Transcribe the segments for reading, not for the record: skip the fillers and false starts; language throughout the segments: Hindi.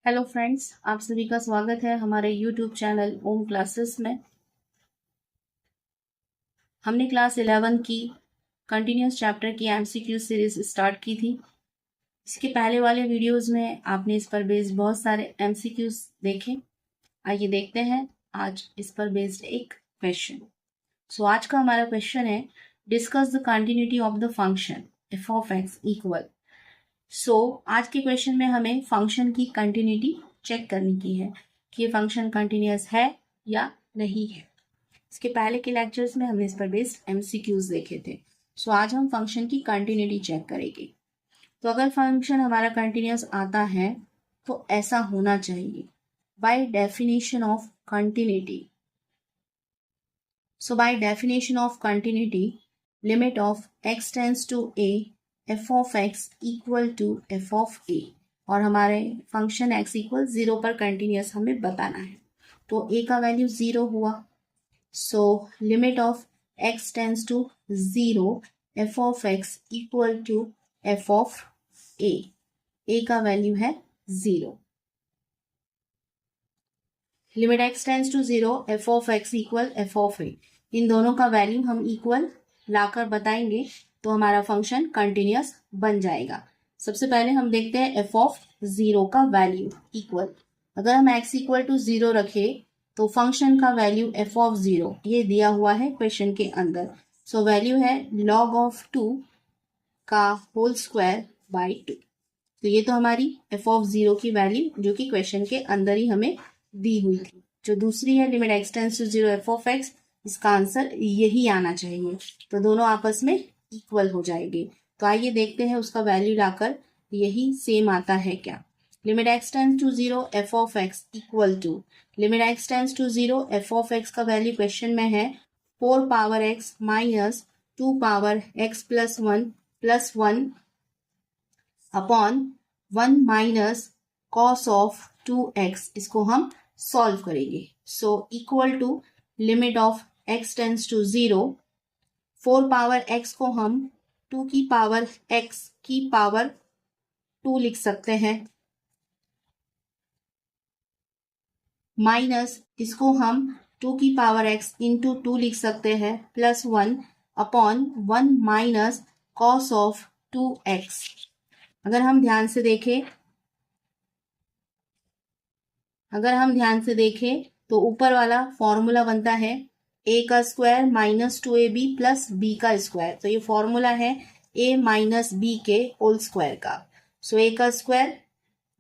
हेलो फ्रेंड्स, आप सभी का स्वागत है हमारे यूट्यूब चैनल ओम क्लासेस में। हमने क्लास 11 की कंटिन्यूस चैप्टर की एमसीक्यू सीरीज स्टार्ट की थी। इसके पहले वाले वीडियोस में आपने इस पर बेस्ड बहुत सारे एमसीक्यूज देखे। आइए देखते हैं आज इस पर बेस्ड एक क्वेश्चन। आज का हमारा क्वेश्चन है, discuss the continuity of the function F of x equal. आज के क्वेश्चन में हमें फंक्शन की कंटिन्यूटी चेक करने की है कि ये फंक्शन कंटिन्यूअस है या नहीं है। इसके पहले के लेक्चर्स में हमने इस पर बेस्ड एमसीक्यूज देखे थे। आज हम फंक्शन की कंटिन्यूटी चेक करेंगे। तो अगर फंक्शन हमारा कंटिन्यूअस आता है तो ऐसा होना चाहिए by definition of continuity. By definition of continuity, limit of x tends to a f of x equal to f of a, और हमारे फंक्शन x इक्वल 0 पर कंटिन्यूअस हमें बताना है। तो a का वैल्यू 0 हुआ। Limit of x tends to 0 f of x equal to f of a का वैल्यू है 0। Limit x tends to 0 f of x equal f of a, इन दोनों का वैल्यू हम इक्वल लाकर बताएंगे तो हमारा फंक्शन कंटिन्यूअस बन जाएगा। सबसे पहले हम देखते हैं f ऑफ 0 का वैल्यू इक्वल। अगर हम x इक्वल टू 0 रखें तो फंक्शन का वैल्यू f ऑफ 0 ये दिया हुआ है क्वेश्चन के अंदर। वैल्यू है log ऑफ 2 का होल स्क्वायर बाई 2। तो ये तो हमारी f ऑफ 0 की वैल्यू जो कि क्वेश्चन के अंदर ही हमें दी हुई थी। जो दूसरी है limit x tends to 0 f of x, इसका आंसर यही आना चाहिए। तो दोनों आपस में इक्वल हो जाएंगे। तो आइए देखते हैं उसका वैल्यू लाकर यही सेम आता है क्या। Limit x tends to 0 f of x equal to, limit x tends to 0 f of x का वैल्यू क्वेश्चन में है 4 power x minus 2 power x plus 1 upon 1 minus cos of 2x। इसको हम सॉल्व करेंगे। Equal to limit of x tends to 0, 4 power x को हम 2 की पावर x की पावर 2 लिख सकते हैं, माइनस इसको हम 2 की पावर x इंटू 2 लिख सकते हैं, plus 1 upon 1 minus cos of 2x। अगर हम ध्यान से देखें तो ऊपर वाला फॉर्मूला बनता है a का square minus 2ab plus b का स्क्वायर। तो ये फॉर्मूला है a माइनस b के होल स्क्वायर का। a का स्क्वायर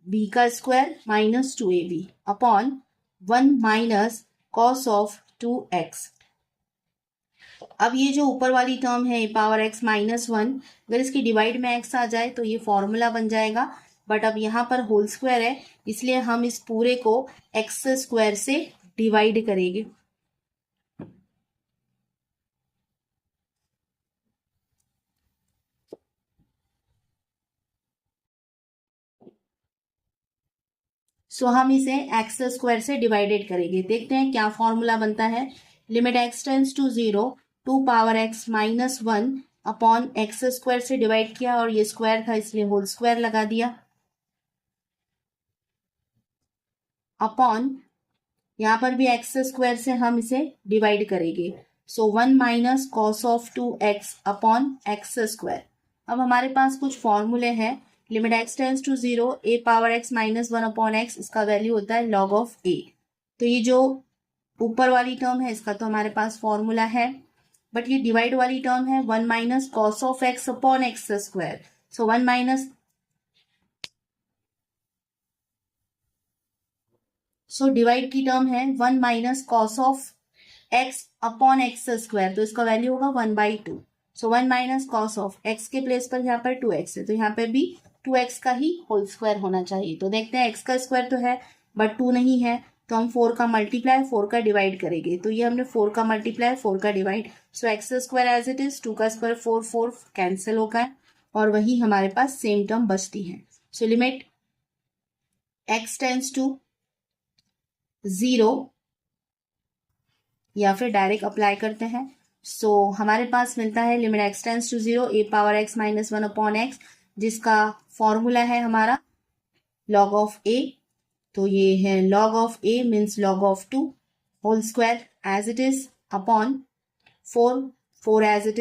b का square minus 2ab upon 1 minus cos of 2x। अब ये जो ऊपर वाली टर्म है पावर x माइनस 1, अगर इसकी डिवाइड में x आ जाए तो ये फॉर्मूला बन जाएगा। बट अब यहाँ पर होल स्क्वायर है इसलिए हम इस पूरे को x स्क्वायर से डिवाइड करेंगे। हम इसे x स्क्वायर से डिवाइडेड करेंगे। देखते हैं क्या फॉर्मूला बनता है। Limit x tends to 0, 2 power x minus 1 upon x square से डिवाइड किया और ये स्क्वायर था इसलिए होल स्क्वायर लगा दिया, अपॉन यहाँ पर भी x स्क्वायर से हम इसे डिवाइड करेंगे। 1 minus cos of 2x upon x square. अब हमारे पास कुछ फॉर्मूले हैं। Limit x tends to 0, a power x minus 1 upon x, इसका वैल्यू होता है log ऑफ a। तो ये जो ऊपर वाली टर्म है इसका तो हमारे पास फॉर्मूला है, बट ये डिवाइड वाली टर्म है 1 minus cos of x upon x square. 1 minus divide की टर्म है 1 minus cos of x upon x square, तो इसका वैल्यू होगा 1/2। 1 माइनस कॉस ऑफ x के प्लेस पर यहाँ पर 2x है तो यहाँ पे भी 2x का ही होल स्क्वायर होना चाहिए। तो देखते हैं x का स्क्वायर तो है बट 2 नहीं है, तो हम 4 का मल्टीप्लाई 4 का डिवाइड करेंगे। तो ये हमने 4 का मल्टीप्लाई 4 का divide, x square as it is, 2 का स्क्वायर 4, 4 कैंसिल होगा और वही हमारे पास सेम टर्म बचती है। लिमिट x टेंड्स टू 0, या फिर डायरेक्ट अप्लाई करते हैं। हमारे पास मिलता है limit x tends to 0, a power x minus 1 upon x, जिसका फॉर्मूला है हमारा log ऑफ a। तो ये है log of a means log of 2 whole square as it is upon 4 as it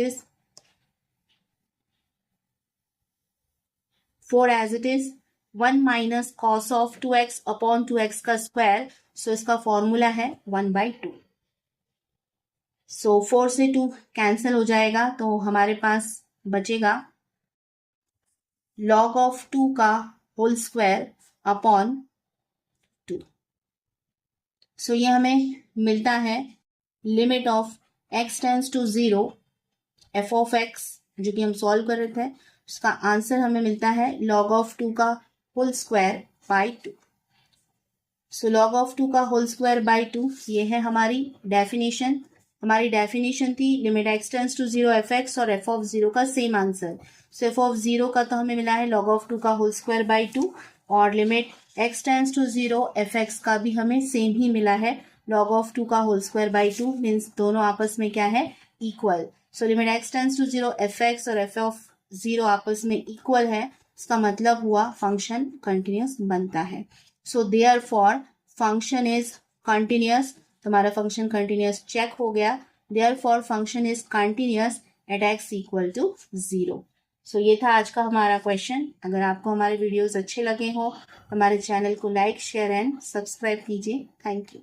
is 1 minus cos of 2x upon 2x का स्क्वायर। सो इसका फॉर्मूला है 1/2। सो 4 से 2 कैंसिल हो जाएगा, तो हमारे पास बचेगा log ऑफ 2 का होल स्क्वायर अपॉन 2। सो ये हमें मिलता है limit of x tends to 0 f of x, जो कि हम सॉल्व कर रहे थे, उसका आंसर हमें मिलता है log ऑफ 2 का whole square by 2। So log of 2 का होल स्क्वायर बाई 2, ये है हमारी डेफिनेशन। हमारी डेफिनेशन थी limit x tends to 0 f x और f ऑफ 0 का same answer. So f of 0 का तो हमें मिला है log ऑफ 2 का होल स्क्वायर बाई 2, और limit x tends to 0 f x का भी हमें सेम ही मिला है log ऑफ 2 का होल स्क्वायर बाई 2, मीन्स दोनों आपस में क्या है, equal. So limit x tends to 0 f x और f ऑफ 0 आपस में इक्वल है, इसका मतलब हुआ फंक्शन कंटिन्यूस बनता है। So therefore function is continuous, हमारा फंक्शन कंटिन्यूस चेक हो गया। Therefore function is continuous at x equal to 0। So ये था आज का हमारा क्वेश्चन। अगर आपको हमारे वीडियोस अच्छे लगे हो, हमारे चैनल को लाइक शेयर एंड सब्सक्राइब कीजिए। Thank you.